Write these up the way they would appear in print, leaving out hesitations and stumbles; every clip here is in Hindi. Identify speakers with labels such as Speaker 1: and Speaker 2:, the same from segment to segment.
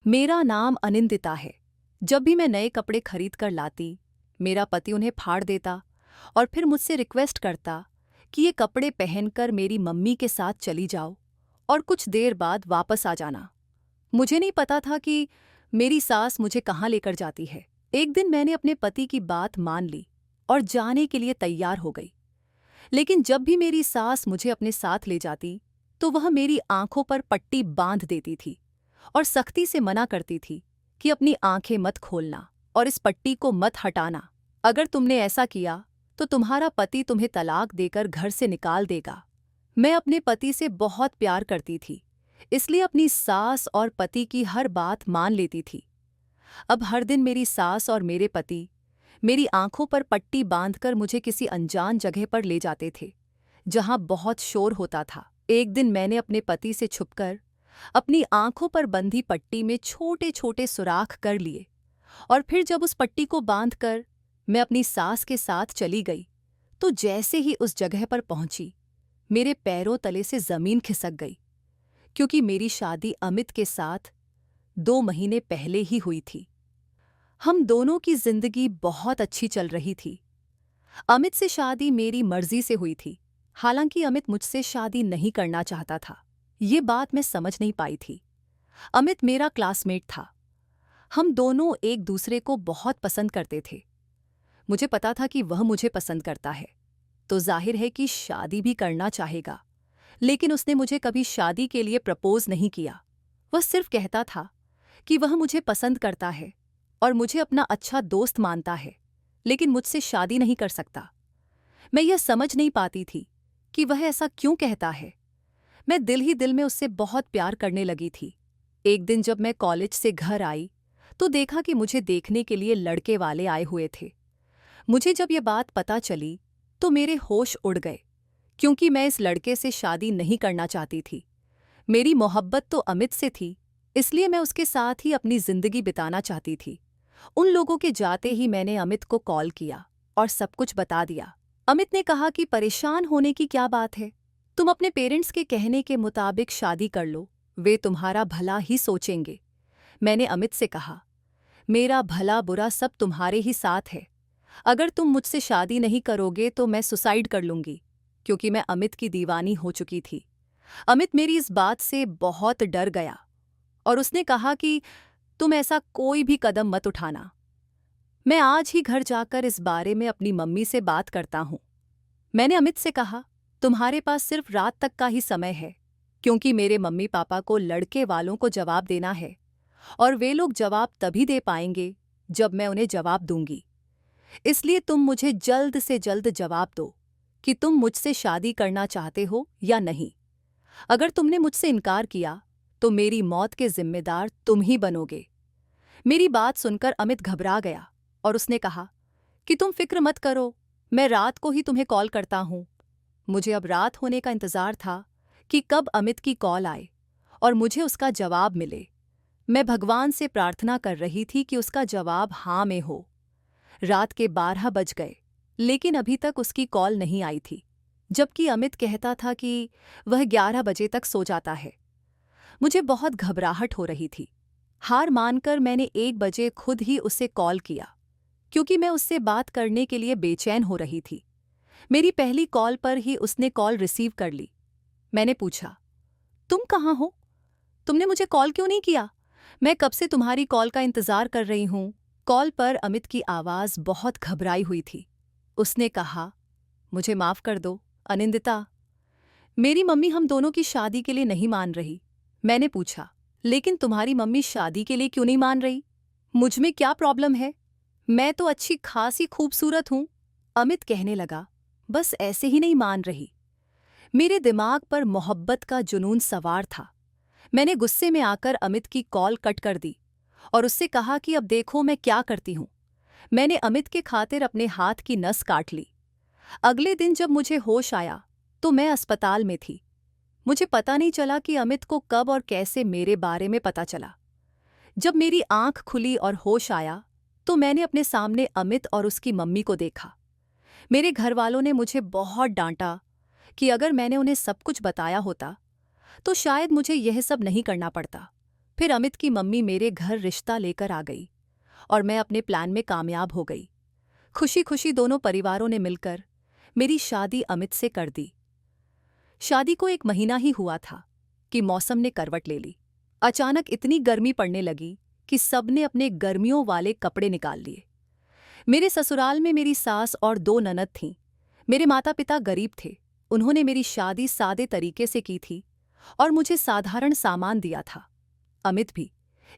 Speaker 1: मेरा नाम अनिंदिता है। जब भी मैं नए कपड़े खरीद कर लाती, मेरा पति उन्हें फाड़ देता और फिर मुझसे रिक्वेस्ट करता कि ये कपड़े पहनकर मेरी मम्मी के साथ चली जाओ और कुछ देर बाद वापस आ जाना। मुझे नहीं पता था कि मेरी सास मुझे कहाँ लेकर जाती है। एक दिन मैंने अपने पति की बात मान ली और जाने के लिए तैयार हो गई। लेकिन जब भी मेरी सास मुझे अपने साथ ले जाती, तो वह मेरी आंखों पर पट्टी बांध देती थी और सख्ती से मना करती थी कि अपनी आंखें मत खोलना और इस पट्टी को मत हटाना। अगर तुमने ऐसा किया तो तुम्हारा पति तुम्हें तलाक देकर घर से निकाल देगा। मैं अपने पति से बहुत प्यार करती थी, इसलिए अपनी सास और पति की हर बात मान लेती थी। अब हर दिन मेरी सास और मेरे पति मेरी आंखों पर पट्टी बांधकर मुझे किसी अनजान जगह पर ले जाते थे, जहां बहुत शोर होता था। एक दिन मैंने अपने पति से छुपकर अपनी आंखों पर बंधी पट्टी में छोटे छोटे सुराख कर लिए और फिर जब उस पट्टी को बांधकर मैं अपनी सास के साथ चली गई, तो जैसे ही उस जगह पर पहुंची, मेरे पैरों तले से जमीन खिसक गई, क्योंकि मेरी शादी अमित के साथ 2 महीने पहले ही हुई थी। हम दोनों की जिंदगी बहुत अच्छी चल रही थी। अमित से शादी मेरी मर्जी से हुई थी, हालांकि अमित मुझसे शादी नहीं करना चाहता था। ये बात मैं समझ नहीं पाई थी। अमित मेरा क्लासमेट था। हम दोनों एक दूसरे को बहुत पसंद करते थे। मुझे पता था कि वह मुझे पसंद करता है, तो जाहिर है कि शादी भी करना चाहेगा। लेकिन उसने मुझे कभी शादी के लिए प्रपोज नहीं किया। वह सिर्फ कहता था कि वह मुझे पसंद करता है और मुझे अपना अच्छा दोस्त मानता है, लेकिन मुझसे शादी नहीं कर सकता। मैं यह समझ नहीं पाती थी कि वह ऐसा क्यों कहता है। मैं दिल ही दिल में उससे बहुत प्यार करने लगी थी। एक दिन जब मैं कॉलेज से घर आई, तो देखा कि मुझे देखने के लिए लड़के वाले आए हुए थे। मुझे जब यह बात पता चली, तो मेरे होश उड़ गए, क्योंकि मैं इस लड़के से शादी नहीं करना चाहती थी। मेरी मोहब्बत तो अमित से थी, इसलिए मैं उसके साथ ही अपनी जिंदगी बिताना चाहती थी। उन लोगों के जाते ही मैंने अमित को कॉल किया और सब कुछ बता दिया। अमित ने कहा कि परेशान होने की क्या बात है, तुम अपने पेरेंट्स के कहने के मुताबिक शादी कर लो, वे तुम्हारा भला ही सोचेंगे। मैंने अमित से कहा, मेरा भला बुरा सब तुम्हारे ही साथ है। अगर तुम मुझसे शादी नहीं करोगे तो मैं सुसाइड कर लूंगी, क्योंकि मैं अमित की दीवानी हो चुकी थी। अमित मेरी इस बात से बहुत डर गया और उसने कहा कि तुम ऐसा कोई भी कदम मत उठाना। मैं आज ही घर जाकर इस बारे में अपनी मम्मी से बात करता हूँ। मैंने अमित से कहा, तुम्हारे पास सिर्फ रात तक का ही समय है, क्योंकि मेरे मम्मी पापा को लड़के वालों को जवाब देना है और वे लोग जवाब तभी दे पाएंगे जब मैं उन्हें जवाब दूंगी। इसलिए तुम मुझे जल्द से जल्द जवाब दो कि तुम मुझसे शादी करना चाहते हो या नहीं। अगर तुमने मुझसे इनकार किया तो मेरी मौत के जिम्मेदार तुम ही बनोगे। मेरी बात सुनकर अमित घबरा गया और उसने कहा कि तुम फिक्र मत करो, मैं रात को ही तुम्हें कॉल करता हूँ। मुझे अब रात होने का इंतजार था कि कब अमित की कॉल आए और मुझे उसका जवाब मिले। मैं भगवान से प्रार्थना कर रही थी कि उसका जवाब हाँ में हो। रात के 12 बज गए, लेकिन अभी तक उसकी कॉल नहीं आई थी, जबकि अमित कहता था कि वह 11 बजे तक सो जाता है। मुझे बहुत घबराहट हो रही थी। हार मानकर मैंने 1 बजे खुद ही उसे कॉल किया, क्योंकि मैं उससे बात करने के लिए बेचैन हो रही थी। मेरी पहली कॉल पर ही उसने कॉल रिसीव कर ली। मैंने पूछा, तुम कहाँ हो? तुमने मुझे कॉल क्यों नहीं किया? मैं कब से तुम्हारी कॉल का इंतजार कर रही हूँ। कॉल पर अमित की आवाज बहुत घबराई हुई थी। उसने कहा, मुझे माफ कर दो अनिंदिता, मेरी मम्मी हम दोनों की शादी के लिए नहीं मान रही। मैंने पूछा, लेकिन तुम्हारी मम्मी शादी के लिए क्यों नहीं मान रही? मुझ में क्या प्रॉब्लम है? मैं तो अच्छी खासी खूबसूरत हूं। अमित कहने लगा, बस ऐसे ही नहीं मान रही। मेरे दिमाग पर मोहब्बत का जुनून सवार था। मैंने गुस्से में आकर अमित की कॉल कट कर दी और उससे कहा कि अब देखो मैं क्या करती हूं। मैंने अमित के खातिर अपने हाथ की नस काट ली। अगले दिन जब मुझे होश आया तो मैं अस्पताल में थी। मुझे पता नहीं चला कि अमित को कब और कैसे मेरे बारे में पता चला। जब मेरी आंख खुली और होश आया तो मैंने अपने सामने अमित और उसकी मम्मी को देखा। मेरे घरवालों ने मुझे बहुत डांटा कि अगर मैंने उन्हें सब कुछ बताया होता तो शायद मुझे यह सब नहीं करना पड़ता। फिर अमित की मम्मी मेरे घर रिश्ता लेकर आ गई और मैं अपने प्लान में कामयाब हो गई। खुशी खुशी दोनों परिवारों ने मिलकर मेरी शादी अमित से कर दी। शादी को 1 महीना ही हुआ था कि मौसम ने करवट ले ली। अचानक इतनी गर्मी पड़ने लगी कि सबने अपने गर्मियों वाले कपड़े निकाल लिए। मेरे ससुराल में मेरी सास और 2 ननद थीं। मेरे माता पिता गरीब थे। उन्होंने मेरी शादी सादे तरीके से की थी और मुझे साधारण सामान दिया था। अमित भी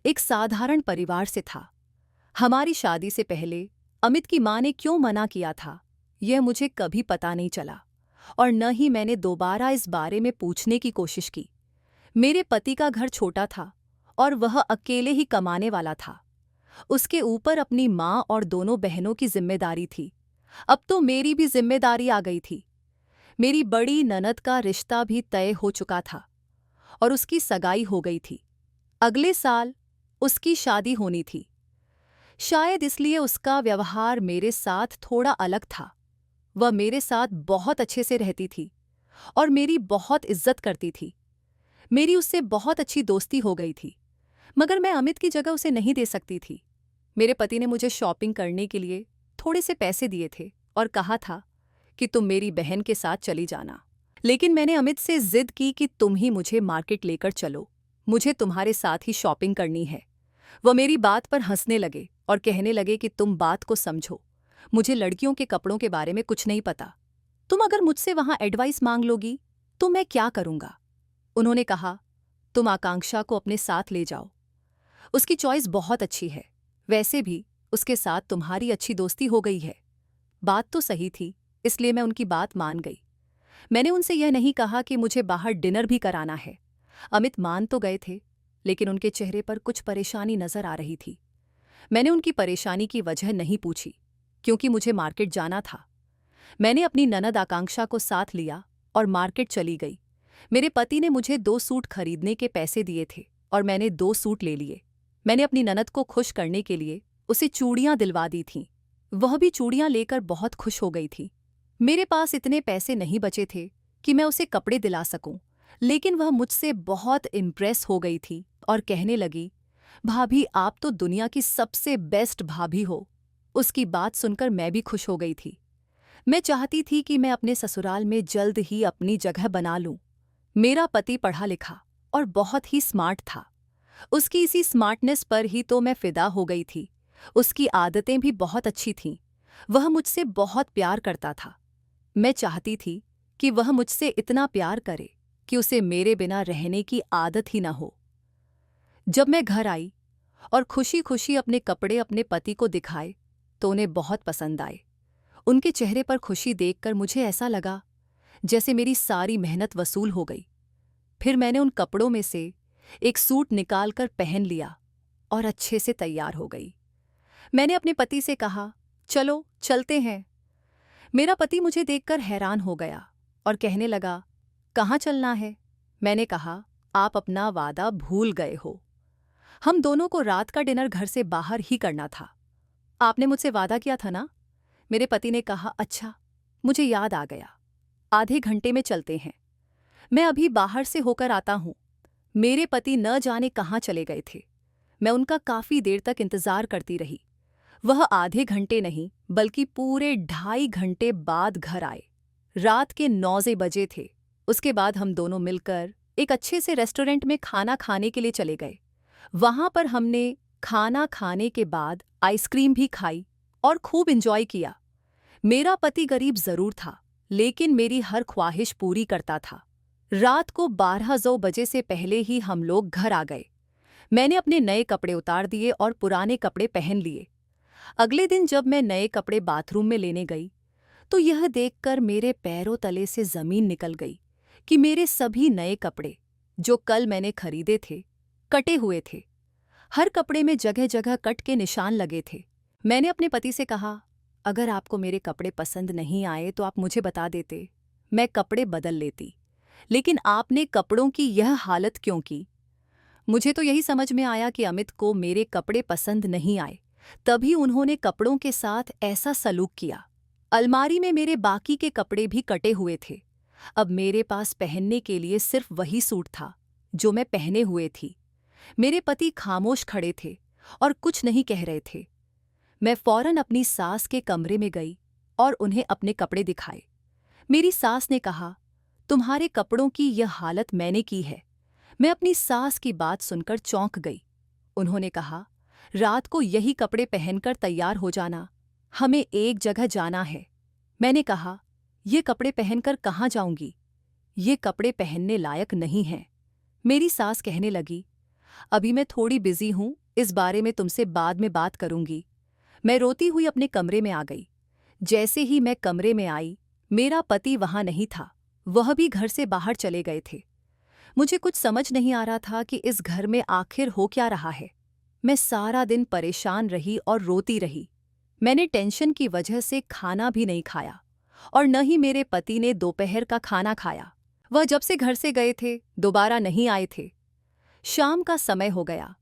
Speaker 1: एक साधारण परिवार से था। हमारी शादी से पहले अमित की मां ने क्यों मना किया था, यह मुझे कभी पता नहीं चला और न ही मैंने दोबारा इस बारे में पूछने की कोशिश की। मेरे पति का घर छोटा था और वह अकेले ही कमाने वाला था। उसके ऊपर अपनी मां और दोनों बहनों की जिम्मेदारी थी। अब तो मेरी भी जिम्मेदारी आ गई थी। मेरी बड़ी ननद का रिश्ता भी तय हो चुका था और उसकी सगाई हो गई थी। अगले साल उसकी शादी होनी थी। शायद इसलिए उसका व्यवहार मेरे साथ थोड़ा अलग था। वह मेरे साथ बहुत अच्छे से रहती थी और मेरी बहुत इज्जत करती थी। मेरी उससे बहुत अच्छी दोस्ती हो गई थी, मगर मैं अमित की जगह उसे नहीं दे सकती थी। मेरे पति ने मुझे शॉपिंग करने के लिए थोड़े से पैसे दिए थे और कहा था कि तुम मेरी बहन के साथ चली जाना। लेकिन मैंने अमित से जिद की कि तुम ही मुझे मार्केट लेकर चलो, मुझे तुम्हारे साथ ही शॉपिंग करनी है। वह मेरी बात पर हंसने लगे और कहने लगे कि तुम बात को समझो, मुझे लड़कियों के कपड़ों के बारे में कुछ नहीं पता। तुम अगर मुझसे वहां एडवाइस मांग लोगी तो मैं क्या करूंगा। उन्होंने कहा, तुम आकांक्षा को अपने साथ ले जाओ, उसकी चॉइस बहुत अच्छी है। वैसे भी उसके साथ तुम्हारी अच्छी दोस्ती हो गई है। बात तो सही थी, इसलिए मैं उनकी बात मान गई। मैंने उनसे यह नहीं कहा कि मुझे बाहर डिनर भी कराना है। अमित मान तो गए थे, लेकिन उनके चेहरे पर कुछ परेशानी नजर आ रही थी। मैंने उनकी परेशानी की वजह नहीं पूछी, क्योंकि मुझे मार्केट जाना था। मैंने अपनी ननद आकांक्षा को साथ लिया और मार्केट चली गई। मेरे पति ने मुझे 2 सूट खरीदने के पैसे दिए थे और मैंने 2 सूट ले लिए। मैंने अपनी ननद को खुश करने के लिए उसे चूड़ियां दिलवा दी थीं। वह भी चूड़ियां लेकर बहुत खुश हो गई थी। मेरे पास इतने पैसे नहीं बचे थे कि मैं उसे कपड़े दिला सकूं, लेकिन वह मुझसे बहुत इम्प्रेस हो गई थी और कहने लगी, भाभी आप तो दुनिया की सबसे बेस्ट भाभी हो। उसकी बात सुनकर मैं भी खुश हो गई थी। मैं चाहती थी कि मैं अपने ससुराल में जल्द ही अपनी जगह बना लूं। मेरा पति पढ़ा लिखा और बहुत ही स्मार्ट था। उसकी इसी स्मार्टनेस पर ही तो मैं फिदा हो गई थी। उसकी आदतें भी बहुत अच्छी थीं। वह मुझसे बहुत प्यार करता था। मैं चाहती थी कि वह मुझसे इतना प्यार करे कि उसे मेरे बिना रहने की आदत ही न हो। जब मैं घर आई और खुशी खुशी अपने कपड़े अपने पति को दिखाए तो उन्हें बहुत पसंद आए। उनके चेहरे पर खुशी देखकर मुझे ऐसा लगा जैसे मेरी सारी मेहनत वसूल हो गई। फिर मैंने उन कपड़ों में से एक सूट निकालकर पहन लिया और अच्छे से तैयार हो गई। मैंने अपने पति से कहा, चलो चलते हैं। मेरा पति मुझे देखकर हैरान हो गया और कहने लगा, कहाँ चलना है? मैंने कहा, आप अपना वादा भूल गए हो। हम दोनों को रात का डिनर घर से बाहर ही करना था। आपने मुझसे वादा किया था ना? मेरे पति ने कहा, अच्छा, मुझे याद आ गया। आधे घंटे में चलते हैं। मैं अभी बाहर से होकर आता हूं। मेरे पति न जाने कहाँ चले गए थे। मैं उनका काफी देर तक इंतजार करती रही। वह आधे घंटे नहीं बल्कि पूरे 2.5 घंटे बाद घर आए। रात के 9 बजे थे। उसके बाद हम दोनों मिलकर एक अच्छे से रेस्टोरेंट में खाना खाने के लिए चले गए। वहां पर हमने खाना खाने के बाद आइसक्रीम भी खाई और खूब एंजॉय किया। मेरा पति गरीब जरूर था, लेकिन मेरी हर ख्वाहिश पूरी करता था। रात को 12 बजे से पहले ही हम लोग घर आ गए। मैंने अपने नए कपड़े उतार दिए और पुराने कपड़े पहन लिए। अगले दिन जब मैं नए कपड़े बाथरूम में लेने गई तो यह देखकर मेरे पैरों तले से जमीन निकल गई कि मेरे सभी नए कपड़े जो कल मैंने खरीदे थे कटे हुए थे। हर कपड़े में जगह जगह कट के निशान लगे थे। मैंने अपने पति से कहा, अगर आपको मेरे कपड़े पसंद नहीं आए तो आप मुझे बता देते, मैं कपड़े बदल लेती। लेकिन आपने कपड़ों की यह हालत क्यों की? मुझे तो यही समझ में आया कि अमित को मेरे कपड़े पसंद नहीं आए, तभी उन्होंने कपड़ों के साथ ऐसा सलूक किया। अलमारी में मेरे बाकी के कपड़े भी कटे हुए थे। अब मेरे पास पहनने के लिए सिर्फ वही सूट था जो मैं पहने हुए थी। मेरे पति खामोश खड़े थे और कुछ नहीं कह रहे थे। मैं फौरन अपनी सास के कमरे में गई और उन्हें अपने कपड़े दिखाए। मेरी सास ने कहा, तुम्हारे कपड़ों की यह हालत मैंने की है। मैं अपनी सास की बात सुनकर चौंक गई। उन्होंने कहा, रात को यही कपड़े पहनकर तैयार हो जाना, हमें एक जगह जाना है। मैंने कहा, ये कपड़े पहनकर कहाँ जाऊंगी? ये कपड़े पहनने लायक नहीं हैं। मेरी सास कहने लगी, अभी मैं थोड़ी बिजी हूं, इस बारे में तुमसे बाद में बात करूंगी। मैं रोती हुई अपने कमरे में आ गई। जैसे ही मैं कमरे में आई, मेरा पति वहां नहीं था, वह भी घर से बाहर चले गए थे। मुझे कुछ समझ नहीं आ रहा था कि इस घर में आखिर हो क्या रहा है। मैं सारा दिन परेशान रही और रोती रही। मैंने टेंशन की वजह से खाना भी नहीं खाया और न ही मेरे पति ने दोपहर का खाना खाया। वह जब से घर से गए थे, दोबारा नहीं आए थे। शाम का समय हो गया।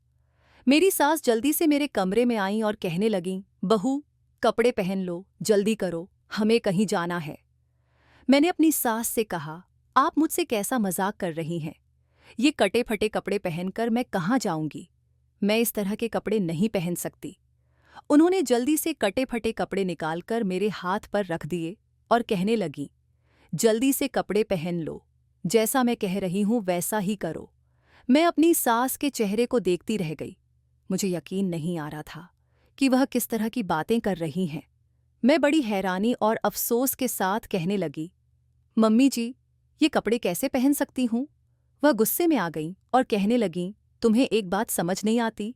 Speaker 1: मेरी सास जल्दी से मेरे कमरे में आईं और कहने लगीं, बहू, कपड़े पहन लो, जल्दी करो, हमें कहीं जाना है। मैंने अपनी सास से कहा, आप मुझसे कैसा मजाक कर रही हैं? ये कटे फटे कपड़े पहनकर मैं कहाँ जाऊंगी? मैं इस तरह के कपड़े नहीं पहन सकती। उन्होंने जल्दी से कटे फटे कपड़े निकालकर मेरे हाथ पर रख दिए और कहने लगी, जल्दी से कपड़े पहन लो, जैसा मैं कह रही हूं वैसा ही करो। मैं अपनी सास के चेहरे को देखती रह गई। मुझे यकीन नहीं आ रहा था कि वह किस तरह की बातें कर रही हैं। मैं बड़ी हैरानी और अफसोस के साथ कहने लगी, मम्मी जी, ये कपड़े कैसे पहन सकती हूँ? वह गुस्से में आ गईं और कहने लगीं, तुम्हें एक बात समझ नहीं आती?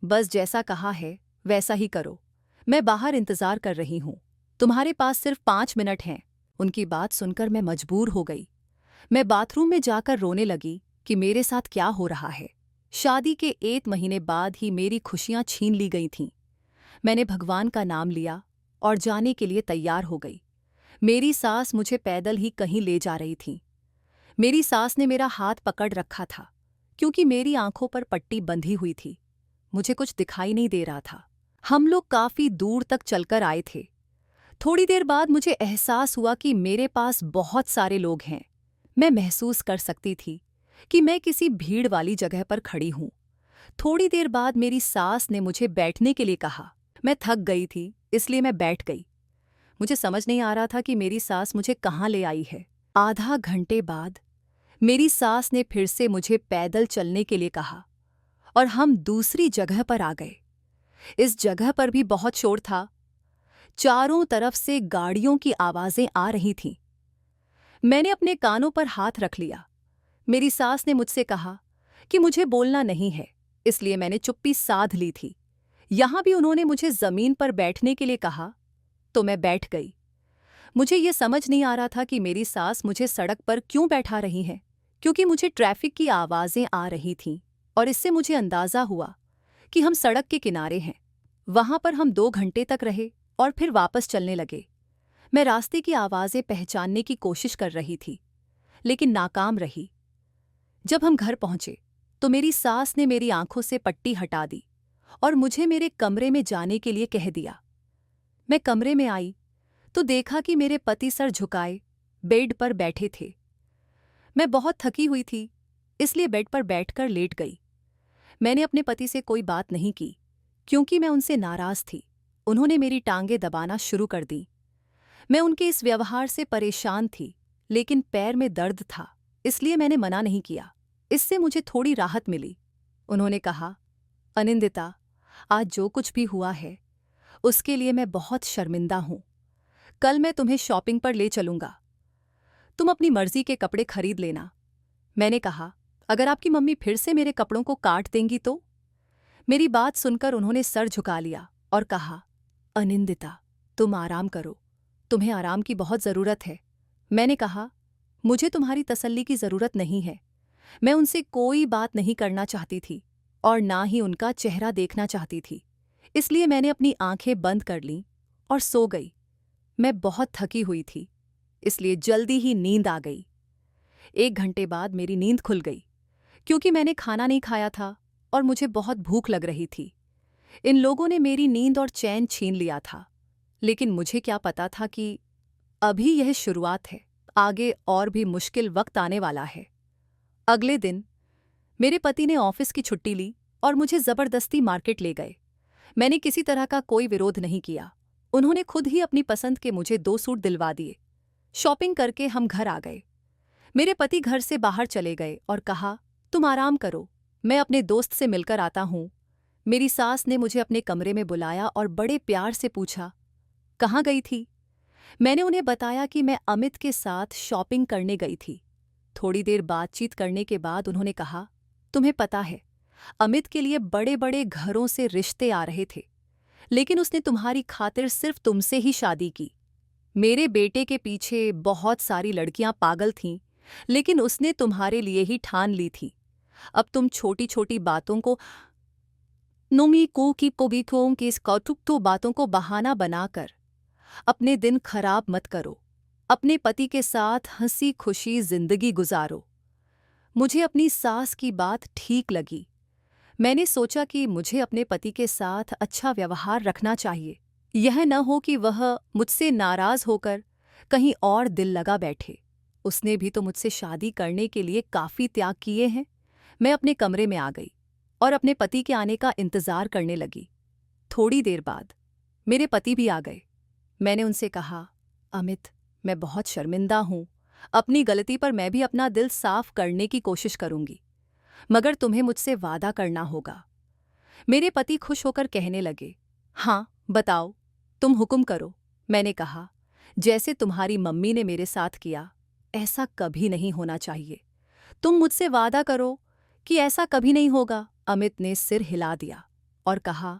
Speaker 1: बस जैसा कहा है वैसा ही करो। मैं बाहर इंतजार कर रही हूँ। तुम्हारे पास सिर्फ 5 मिनट हैं। उनकी बात सुनकर मैं मजबूर हो गई। मैं बाथरूम में जाकर रोने लगी कि मेरे साथ क्या हो रहा है। शादी के 1 महीने बाद ही मेरी खुशियां छीन ली गई थीं। मैंने भगवान का नाम लिया और जाने के लिए तैयार हो गई। मेरी सास मुझे पैदल ही कहीं ले जा रही थी। मेरी सास ने मेरा हाथ पकड़ रखा था क्योंकि मेरी आंखों पर पट्टी बंधी हुई थी। मुझे कुछ दिखाई नहीं दे रहा था। हम लोग काफी दूर तक चलकर आए थे। थोड़ी देर बाद मुझे एहसास हुआ कि मेरे पास बहुत सारे लोग हैं। मैं महसूस कर सकती थी कि मैं किसी भीड़ वाली जगह पर खड़ी हूं। थोड़ी देर बाद मेरी सास ने मुझे बैठने के लिए कहा। मैं थक गई थी, इसलिए मैं बैठ गई। मुझे समझ नहीं आ रहा था कि मेरी सास मुझे कहाँ ले आई है। आधा घंटे बाद मेरी सास ने फिर से मुझे पैदल चलने के लिए कहा और हम दूसरी जगह पर आ गए। इस जगह पर भी बहुत शोर था। चारों तरफ से गाड़ियों की आवाजें आ रही थीं। मैंने अपने कानों पर हाथ रख लिया। मेरी सास ने मुझसे कहा कि मुझे बोलना नहीं है, इसलिए मैंने चुप्पी साध ली थी। यहां भी उन्होंने मुझे जमीन पर बैठने के लिए कहा, तो मैं बैठ गई। मुझे ये समझ नहीं आ रहा था कि मेरी सास मुझे सड़क पर क्यों बैठा रही हैं, क्योंकि मुझे ट्रैफिक की आवाजें आ रही थीं और इससे मुझे अंदाजा हुआ कि हम सड़क के किनारे हैं। वहां पर हम 2 घंटे तक रहे और फिर वापस चलने लगे। मैं रास्ते की आवाजें पहचानने की कोशिश कर रही थी, लेकिन नाकाम रही। जब हम घर पहुंचे तो मेरी सास ने मेरी आंखों से पट्टी हटा दी और मुझे मेरे कमरे में जाने के लिए कह दिया। मैं कमरे में आई तो देखा कि मेरे पति सर झुकाए बेड पर बैठे थे। मैं बहुत थकी हुई थी, इसलिए बेड पर बैठकर लेट गई। मैंने अपने पति से कोई बात नहीं की क्योंकि मैं उनसे नाराज थी। उन्होंने मेरी टांगें दबाना शुरू कर दी। मैं उनके इस व्यवहार से परेशान थी, लेकिन पैर में दर्द था, इसलिए मैंने मना नहीं किया। इससे मुझे थोड़ी राहत मिली। उन्होंने कहा, अनिंदिता, आज जो कुछ भी हुआ है उसके लिए मैं बहुत शर्मिंदा हूं। कल मैं तुम्हें शॉपिंग पर ले चलूंगा। तुम अपनी मर्जी के कपड़े खरीद लेना। मैंने कहा, अगर आपकी मम्मी फिर से मेरे कपड़ों को काट देंगी तो? मेरी बात सुनकर उन्होंने सर झुका लिया और कहा, अनिंदिता, तुम आराम करो, तुम्हें आराम की बहुत ज़रूरत है। मैंने कहा, मुझे तुम्हारी तसल्ली की ज़रूरत नहीं है। मैं उनसे कोई बात नहीं करना चाहती थी और ना ही उनका चेहरा देखना चाहती थी, इसलिए मैंने अपनी आंखें बंद कर लीं और सो गई। मैं बहुत थकी हुई थी, इसलिए जल्दी ही नींद आ गई। 1 घंटे बाद मेरी नींद खुल गई क्योंकि मैंने खाना नहीं खाया था और मुझे बहुत भूख लग रही थी। इन लोगों ने मेरी नींद और चैन छीन लिया था, लेकिन मुझे क्या पता था कि अभी यह शुरुआत है, आगे और भी मुश्किल वक्त आने वाला है। अगले दिन मेरे पति ने ऑफिस की छुट्टी ली और मुझे जबरदस्ती मार्केट ले गए। मैंने किसी तरह का कोई विरोध नहीं किया। उन्होंने खुद ही अपनी पसंद के मुझे 2 सूट दिलवा दिए। शॉपिंग करके हम घर आ गए। मेरे पति घर से बाहर चले गए और कहा, तुम आराम करो, मैं अपने दोस्त से मिलकर आता हूँ। मेरी सास ने मुझे अपने कमरे में बुलाया और बड़े प्यार से पूछा, कहाँ गई थी? मैंने उन्हें बताया कि मैं अमित के साथ शॉपिंग करने गई थी। थोड़ी देर बातचीत करने के बाद उन्होंने कहा, तुम्हें पता है, अमित के लिए बड़े बड़े घरों से रिश्ते आ रहे थे, लेकिन उसने तुम्हारी खातिर सिर्फ तुमसे ही शादी की। मेरे बेटे के पीछे बहुत सारी लड़कियां पागल थीं, लेकिन उसने तुम्हारे लिए ही ठान ली थी। अब तुम छोटी छोटी बातों को नोमी को की इस कौटुक बातों को बहाना बनाकर अपने दिन खराब मत करो। अपने पति के साथ हंसी खुशी जिंदगी गुजारो। मुझे अपनी सास की बात ठीक लगी। मैंने सोचा कि मुझे अपने पति के साथ अच्छा व्यवहार रखना चाहिए। यह न हो कि वह मुझसे नाराज होकर कहीं और दिल लगा बैठे। उसने भी तो मुझसे शादी करने के लिए काफी त्याग किए हैं। मैं अपने कमरे में आ गई और अपने पति के आने का इंतजार करने लगी। थोड़ी देर बाद मेरे पति भी आ गए। मैंने उनसे कहा, अमित, मैं बहुत शर्मिंदा हूं। अपनी गलती पर मैं भी अपना दिल साफ करने की कोशिश करूंगी, मगर तुम्हें मुझसे वादा करना होगा। मेरे पति खुश होकर कहने लगे, हाँ बताओ, तुम हुक्म करो। मैंने कहा, जैसे तुम्हारी मम्मी ने मेरे साथ किया, ऐसा कभी नहीं होना चाहिए। तुम मुझसे वादा करो कि ऐसा कभी नहीं होगा। अमित ने सिर हिला दिया और कहा,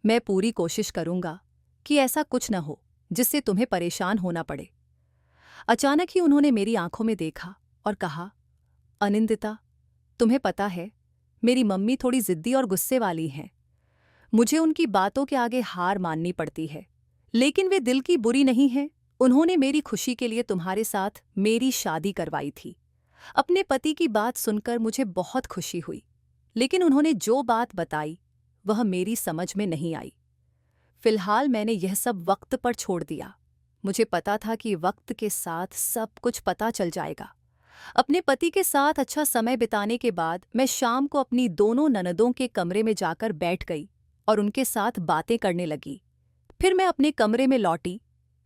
Speaker 1: मैं पूरी कोशिश करूंगा कि ऐसा कुछ न हो जिससे तुम्हें परेशान होना पड़े। अचानक ही उन्होंने मेरी आंखों में देखा और कहा, अनिंदिता, तुम्हें पता है, मेरी मम्मी थोड़ी जिद्दी और गुस्से वाली हैं। मुझे उनकी बातों के आगे हार माननी पड़ती है, लेकिन वे दिल की बुरी नहीं हैं। उन्होंने मेरी खुशी के लिए तुम्हारे साथ मेरी शादी करवाई थी। अपने पति की बात सुनकर मुझे बहुत खुशी हुई, लेकिन उन्होंने जो बात बताई वह मेरी समझ में नहीं आई। फिलहाल मैंने यह सब वक्त पर छोड़ दिया। मुझे पता था कि वक्त के साथ सब कुछ पता चल जाएगा। अपने पति के साथ अच्छा समय बिताने के बाद मैं शाम को अपनी दोनों ननदों के कमरे में जाकर बैठ गई और उनके साथ बातें करने लगी। फिर मैं अपने कमरे में लौटी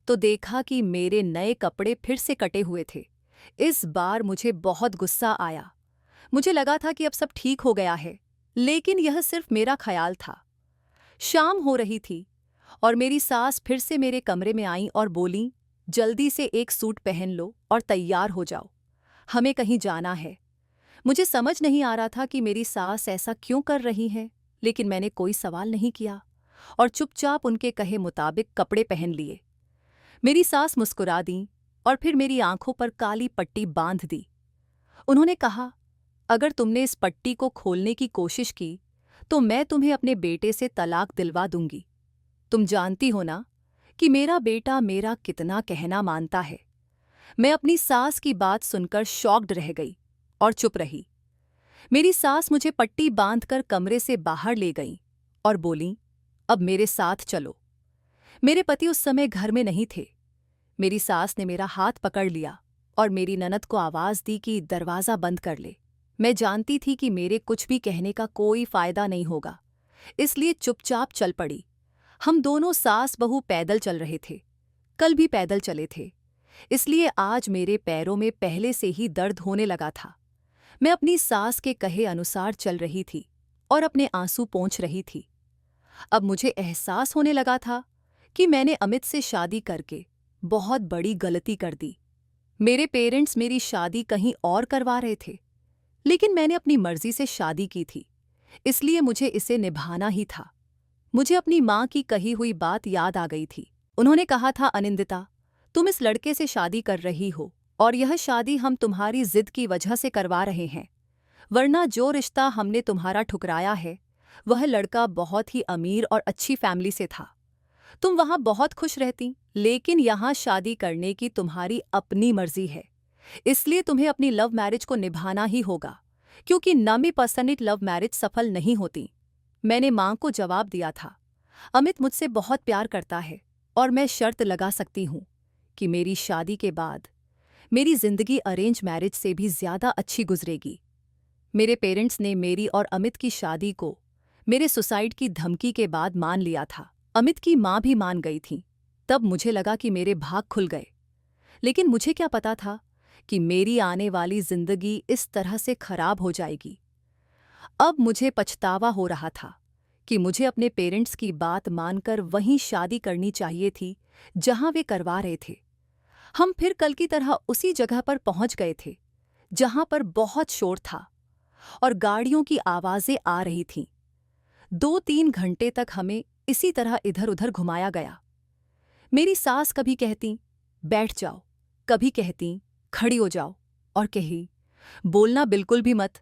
Speaker 1: तो देखा कि मेरे नए कपड़े फिर से कटे हुए थे। इस बार मुझे बहुत गुस्सा आया। मुझे लगा था कि अब सब ठीक हो गया है, लेकिन यह सिर्फ मेरा ख्याल था। शाम हो रही थी और मेरी सास फिर से मेरे कमरे में आई और बोली, जल्दी से एक सूट पहन लो और तैयार हो जाओ, हमें कहीं जाना है। मुझे समझ नहीं आ रहा था कि मेरी सास ऐसा क्यों कर रही है, लेकिन मैंने कोई सवाल नहीं किया और चुपचाप उनके कहे मुताबिक कपड़े पहन लिए। मेरी सास मुस्कुरा दी और फिर मेरी आंखों पर काली पट्टी बांध दी। उन्होंने कहा, अगर तुमने इस पट्टी को खोलने की कोशिश की तो मैं तुम्हें अपने बेटे से तलाक दिलवा दूंगी। तुम जानती हो ना कि मेरा बेटा मेरा कितना कहना मानता है। मैं अपनी सास की बात सुनकर शॉक्ड रह गई और चुप रही। मेरी सास मुझे पट्टी बांधकर कमरे से बाहर ले गई और बोली, अब मेरे साथ चलो। मेरे पति उस समय घर में नहीं थे। मेरी सास ने मेरा हाथ पकड़ लिया और मेरी ननद को आवाज दी कि दरवाज़ा बंद कर ले। मैं जानती थी कि मेरे कुछ भी कहने का कोई फायदा नहीं होगा, इसलिए चुपचाप चल पड़ी। हम दोनों सास बहू पैदल चल रहे थे। कल भी पैदल चले थे, इसलिए आज मेरे पैरों में पहले से ही दर्द होने लगा था। मैं अपनी सास के कहे अनुसार चल रही थी और अपने आंसू पोंछ रही थी। अब मुझे एहसास होने लगा था कि मैंने अमित से शादी करके बहुत बड़ी गलती कर दी। मेरे पेरेंट्स मेरी शादी कहीं और करवा रहे थे, लेकिन मैंने अपनी मर्जी से शादी की थी, इसलिए मुझे इसे निभाना ही था। मुझे अपनी माँ की कही हुई बात याद आ गई थी। उन्होंने कहा था, अनिंदिता, तुम इस लड़के से शादी कर रही हो और यह शादी हम तुम्हारी जिद की वजह से करवा रहे हैं, वरना जो रिश्ता हमने तुम्हारा ठुकराया है वह लड़का बहुत ही अमीर और अच्छी फैमिली से था। तुम वहां बहुत खुश रहती, लेकिन यहाँ शादी करने की तुम्हारी अपनी मर्जी है, इसलिए तुम्हें अपनी लव मैरिज को निभाना ही होगा, क्योंकि 90% लव मैरिज सफल नहीं होती। मैंने मां को जवाब दिया था, अमित मुझसे बहुत प्यार करता है और मैं शर्त लगा सकती हूँ कि मेरी शादी के बाद मेरी जिंदगी अरेंज मैरिज से भी ज्यादा अच्छी गुजरेगी। मेरे पेरेंट्स ने मेरी और अमित की शादी को मेरे सुसाइड की धमकी के बाद मान लिया था। अमित की माँ भी मान गई थी। तब मुझे लगा कि मेरे भाग खुल गए, लेकिन मुझे क्या पता था कि मेरी आने वाली जिंदगी इस तरह से खराब हो जाएगी। अब मुझे पछतावा हो रहा था कि मुझे अपने पेरेंट्स की बात मानकर वहीं शादी करनी चाहिए थी जहां वे करवा रहे थे। हम फिर कल की तरह उसी जगह पर पहुंच गए थे जहां पर बहुत शोर था और गाड़ियों की आवाजें आ रही थीं। 2-3 घंटे तक हमें इसी तरह इधर-उधर घुमाया गया। मेरी सास कभी कहती बैठ जाओ, कभी कहती खड़ी हो जाओ और कही बोलना बिल्कुल भी मत,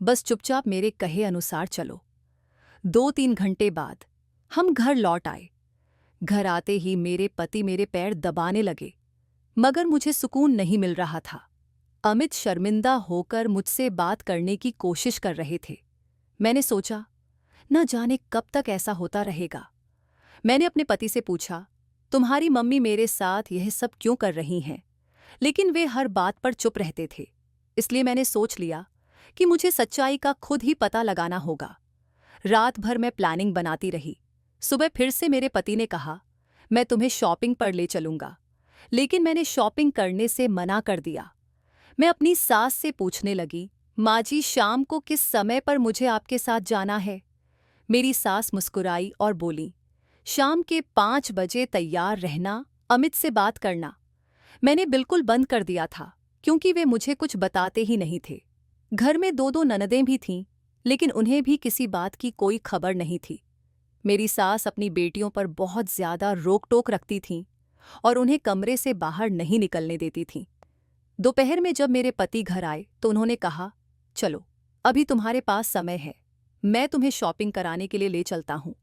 Speaker 1: बस चुपचाप मेरे कहे अनुसार चलो। 2-3 घंटे बाद हम घर लौट आए। घर आते ही मेरे पति मेरे पैर दबाने लगे, मगर मुझे सुकून नहीं मिल रहा था। अमित शर्मिंदा होकर मुझसे बात करने की कोशिश कर रहे थे। मैंने सोचा, न जाने कब तक ऐसा होता रहेगा। मैंने अपने पति से पूछा, तुम्हारी मम्मी मेरे साथ यह सब क्यों कर रही हैं? लेकिन वे हर बात पर चुप रहते थे। इसलिए मैंने सोच लिया कि मुझे सच्चाई का खुद ही पता लगाना होगा। रात भर मैं प्लानिंग बनाती रही। सुबह फिर से मेरे पति ने कहा, मैं तुम्हें शॉपिंग पर ले चलूंगा, लेकिन मैंने शॉपिंग करने से मना कर दिया। मैं अपनी सास से पूछने लगी, माँ जी शाम को किस समय पर मुझे आपके साथ जाना है? मेरी सास मुस्कुराई और बोली, शाम के 5 बजे तैयार रहना, अमित से बात करना। मैंने बिल्कुल बंद कर दिया था, क्योंकि वे मुझे कुछ बताते ही नहीं थे। घर में 2-2 ननदें भी थीं, लेकिन उन्हें भी किसी बात की कोई खबर नहीं थी। मेरी सास अपनी बेटियों पर बहुत ज्यादा रोक-टोक रखती थीं और उन्हें कमरे से बाहर नहीं निकलने देती थीं। दोपहर में जब मेरे पति घर आए तो उन्होंने कहा, चलो अभी तुम्हारे पास समय है, मैं तुम्हें शॉपिंग कराने के लिए ले चलता हूँ।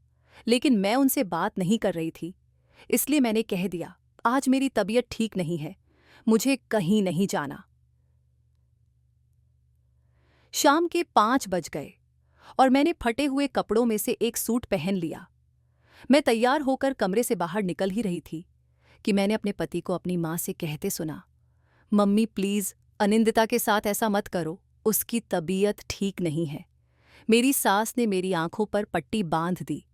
Speaker 1: लेकिन मैं उनसे बात नहीं कर रही थी, इसलिए मैंने कह दिया, आज मेरी तबीयत ठीक नहीं है, मुझे कहीं नहीं जाना। शाम के 5 बज गए और मैंने फटे हुए कपड़ों में से एक सूट पहन लिया। मैं तैयार होकर कमरे से बाहर निकल ही रही थी कि मैंने अपने पति को अपनी माँ से कहते सुना, मम्मी प्लीज अनिंदिता के साथ ऐसा मत करो, उसकी तबीयत ठीक नहीं है। मेरी सास ने मेरी आंखों पर पट्टी बांध दी।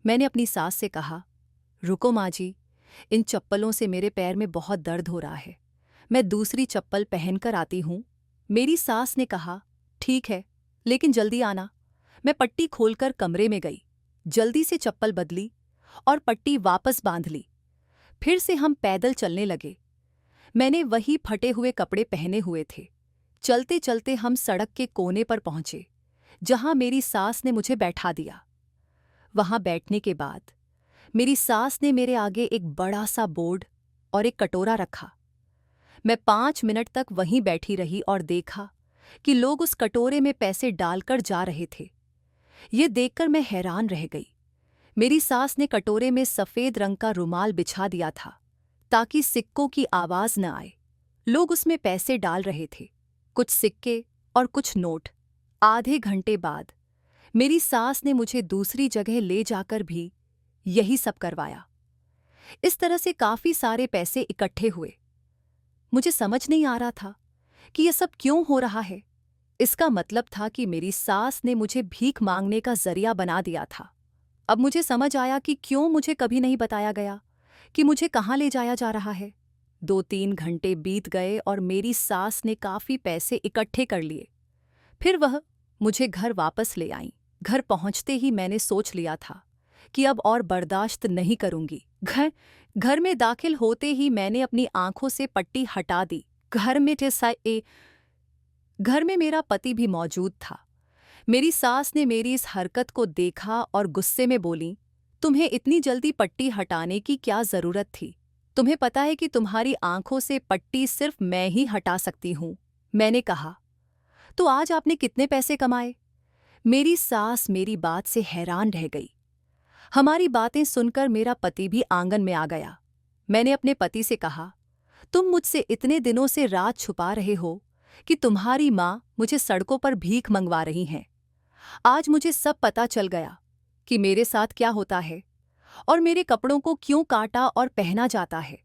Speaker 1: मैंने अपनी सास से कहा, रुको माँ जी, इन चप्पलों से मेरे पैर में बहुत दर्द हो रहा है, मैं दूसरी चप्पल पहनकर आती हूँ। मेरी सास ने कहा, ठीक है, लेकिन जल्दी आना। मैं पट्टी खोलकर कमरे में गई, जल्दी से चप्पल बदली और पट्टी वापस बांध ली। फिर से हम पैदल चलने लगे। मैंने वही फटे हुए कपड़े पहने हुए थे। चलते चलते हम सड़क के कोने पर पहुंचे, जहां मेरी सास ने मुझे बैठा दिया। वहां बैठने के बाद मेरी सास ने मेरे आगे एक बड़ा सा बोर्ड और एक कटोरा रखा। मैं 5 मिनट तक वहीं बैठी रही और देखा कि लोग उस कटोरे में पैसे डालकर जा रहे थे। ये देखकर मैं हैरान रह गई। मेरी सास ने कटोरे में सफेद रंग का रुमाल बिछा दिया था ताकि सिक्कों की आवाज न आए। लोग उसमें पैसे डाल रहे थे, कुछ सिक्के और कुछ नोट। आधे घंटे बाद मेरी सास ने मुझे दूसरी जगह ले जाकर भी यही सब करवाया। इस तरह से काफी सारे पैसे इकट्ठे हुए। मुझे समझ नहीं आ रहा था कि यह सब क्यों हो रहा है। इसका मतलब था कि मेरी सास ने मुझे भीख मांगने का जरिया बना दिया था। अब मुझे समझ आया कि क्यों मुझे कभी नहीं बताया गया कि मुझे कहाँ ले जाया जा रहा है। 2-3 घंटे बीत गए और मेरी सास ने काफी पैसे इकट्ठे कर लिए। फिर वह मुझे घर वापस ले आई। घर पहुंचते ही मैंने सोच लिया था कि अब और बर्दाश्त नहीं करूंगी। घर में दाखिल होते ही मैंने अपनी आंखों से पट्टी हटा दी। घर में मेरा पति भी मौजूद था। मेरी सास ने मेरी इस हरकत को देखा और गुस्से में बोली, तुम्हें इतनी जल्दी पट्टी हटाने की क्या जरूरत थी? तुम्हें पता है कि तुम्हारी आंखों से पट्टी सिर्फ मैं ही हटा सकती हूँ। मैंने कहा, तो आज आपने कितने पैसे कमाए? मेरी सास मेरी बात से हैरान रह गई। हमारी बातें सुनकर मेरा पति भी आंगन में आ गया। मैंने अपने पति से कहा, तुम मुझसे इतने दिनों से राज छुपा रहे हो कि तुम्हारी माँ मुझे सड़कों पर भीख मंगवा रही हैं। आज मुझे सब पता चल गया कि मेरे साथ क्या होता है और मेरे कपड़ों को क्यों काटा और पहना जाता है।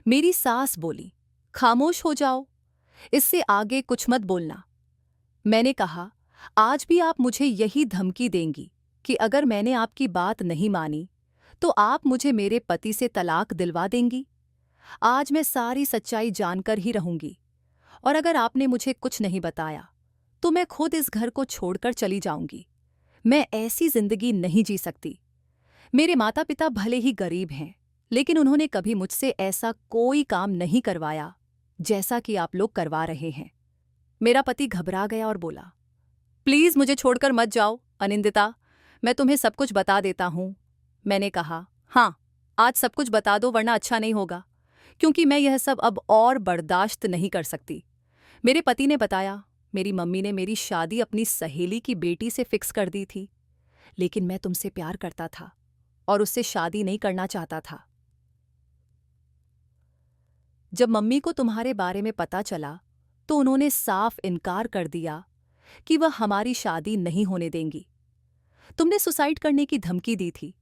Speaker 1: मेरी सास बोली, खामोश हो जाओ, इससे आगे कुछ मत बोलना। मैंने कहा, आज भी आप मुझे यही धमकी देंगी कि अगर मैंने आपकी बात नहीं मानी तो आप मुझे मेरे पति से तलाक दिलवा देंगी। आज मैं सारी सच्चाई जानकर ही रहूंगी, और अगर आपने मुझे कुछ नहीं बताया तो मैं खुद इस घर को छोड़कर चली जाऊंगी। मैं ऐसी जिंदगी नहीं जी सकती। मेरे माता पिता भले ही गरीब हैं, लेकिन उन्होंने कभी मुझसे ऐसा कोई काम नहीं करवाया जैसा कि आप लोग करवा रहे हैं। मेरा पति घबरा गया और बोला, प्लीज मुझे छोड़कर मत जाओ अनिंदिता, मैं तुम्हें सब कुछ बता देता हूं। मैंने कहा, हाँ, आज सब कुछ बता दो वरना अच्छा नहीं होगा, क्योंकि मैं यह सब अब और बर्दाश्त नहीं कर सकती। मेरे पति ने बताया, मेरी मम्मी ने मेरी शादी अपनी सहेली की बेटी से फिक्स कर दी थी, लेकिन मैं तुमसे प्यार करता था और उससे शादी नहीं करना चाहता था। जब मम्मी को तुम्हारे बारे में पता चला तो उन्होंने साफ इनकार कर दिया कि वह हमारी शादी नहीं होने देंगी। तुमने सुसाइड करने की धमकी दी थी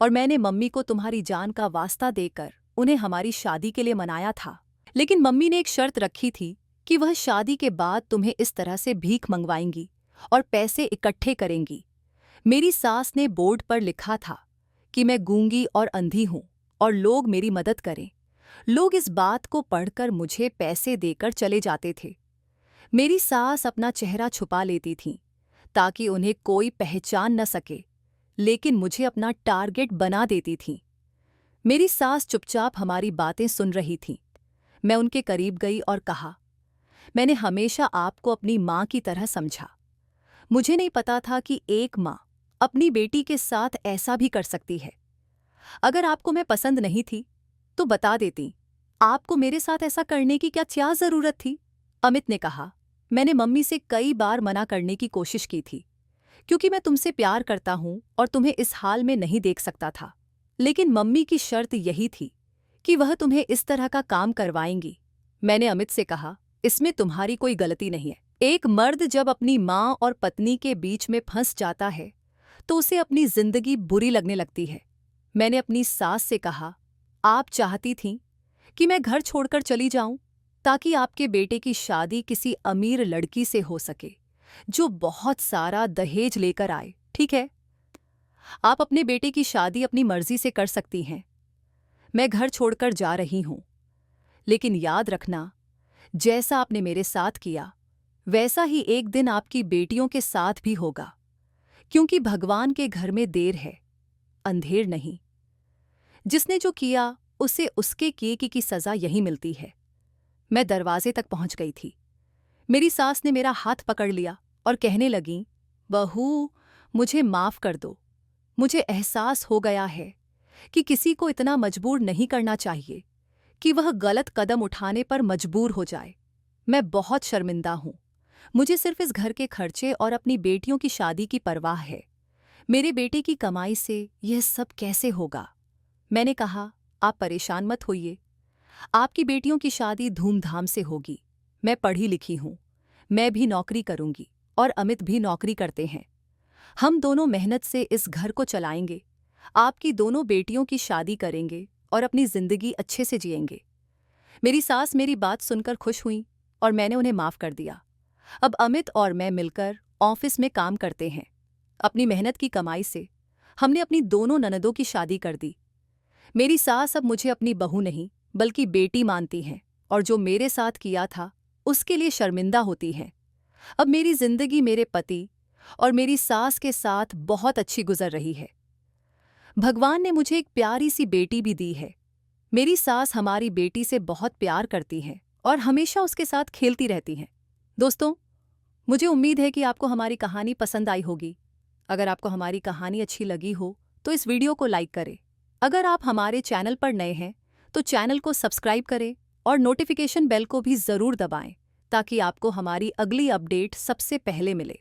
Speaker 1: और मैंने मम्मी को तुम्हारी जान का वास्ता देकर उन्हें हमारी शादी के लिए मनाया था। लेकिन मम्मी ने एक शर्त रखी थी कि वह शादी के बाद तुम्हें इस तरह से भीख मंगवाएंगी और पैसे इकट्ठे करेंगी। मेरी सास ने बोर्ड पर लिखा था कि मैं गूंगी और अंधी हूं और लोग मेरी मदद करें। लोग इस बात को पढ़कर मुझे पैसे देकर चले जाते थे। मेरी सास अपना चेहरा छुपा लेती थीं ताकि उन्हें कोई पहचान न सके, लेकिन मुझे अपना टारगेट बना देती थीं। मेरी सास चुपचाप हमारी बातें सुन रही थीं। मैं उनके करीब गई और कहा, मैंने हमेशा आपको अपनी माँ की तरह समझा। मुझे नहीं पता था कि एक माँ अपनी बेटी के साथ ऐसा भी कर सकती है। अगर आपको मैं पसंद नहीं थी तो बता देती। आपको मेरे साथ ऐसा करने की क्या जरूरत थी? अमित ने कहा, मैंने मम्मी से कई बार मना करने की कोशिश की थी, क्योंकि मैं तुमसे प्यार करता हूं और तुम्हें इस हाल में नहीं देख सकता था। लेकिन मम्मी की शर्त यही थी कि वह तुम्हें इस तरह का काम करवाएंगी। मैंने अमित से कहा, इसमें तुम्हारी कोई गलती नहीं है। एक मर्द जब अपनी माँ और पत्नी के बीच में फंस जाता है तो उसे अपनी जिंदगी बुरी लगने लगती है। मैंने अपनी सास से कहा, आप चाहती थीं कि मैं घर छोड़कर चली जाऊं ताकि आपके बेटे की शादी किसी अमीर लड़की से हो सके जो बहुत सारा दहेज लेकर आए, ठीक है? आप अपने बेटे की शादी अपनी मर्जी से कर सकती हैं। मैं घर छोड़कर जा रही हूं, लेकिन याद रखना, जैसा आपने मेरे साथ किया वैसा ही एक दिन आपकी बेटियों के साथ भी होगा, क्योंकि भगवान के घर में देर है, अंधेर नहीं। जिसने जो किया उसे उसके किए की सजा यही मिलती है। मैं दरवाजे तक पहुंच गई थी। मेरी सास ने मेरा हाथ पकड़ लिया और कहने लगी, बहू, मुझे माफ कर दो। मुझे एहसास हो गया है कि किसी को इतना मजबूर नहीं करना चाहिए कि वह गलत कदम उठाने पर मजबूर हो जाए। मैं बहुत शर्मिंदा हूं। मुझे सिर्फ इस घर के खर्चे और अपनी बेटियों की शादी की परवाह है। मेरे बेटे की कमाई से यह सब कैसे होगा? मैंने कहा, आप परेशान मत होइए। आपकी बेटियों की शादी धूमधाम से होगी। मैं पढ़ी लिखी हूं, मैं भी नौकरी करूंगी और अमित भी नौकरी करते हैं। हम दोनों मेहनत से इस घर को चलाएंगे। आपकी दोनों बेटियों की शादी करेंगे और अपनी जिंदगी अच्छे से जिएंगे। मेरी सास मेरी बात सुनकर खुश हुई और मैंने उन्हें माफ कर दिया। अब अमित और मैं मिलकर ऑफिस में काम करते हैं। अपनी मेहनत की कमाई से हमने अपनी दोनों ननदों की शादी कर दी। मेरी सास अब मुझे अपनी बहू नहीं बल्कि बेटी मानती हैं और जो मेरे साथ किया था उसके लिए शर्मिंदा होती हैं। अब मेरी जिंदगी मेरे पति और मेरी सास के साथ बहुत अच्छी गुजर रही है। भगवान ने मुझे एक प्यारी सी बेटी भी दी है। मेरी सास हमारी बेटी से बहुत प्यार करती हैं और हमेशा उसके साथ खेलती रहती हैं। दोस्तों, मुझे उम्मीद है कि आपको हमारी कहानी पसंद आई होगी। अगर आपको हमारी कहानी अच्छी लगी हो तो इस वीडियो को लाइक करें। अगर आप हमारे चैनल पर नए हैं तो चैनल को सब्सक्राइब करें और नोटिफिकेशन बेल को भी ज़रूर दबाएं ताकि आपको हमारी अगली अपडेट सबसे पहले मिले।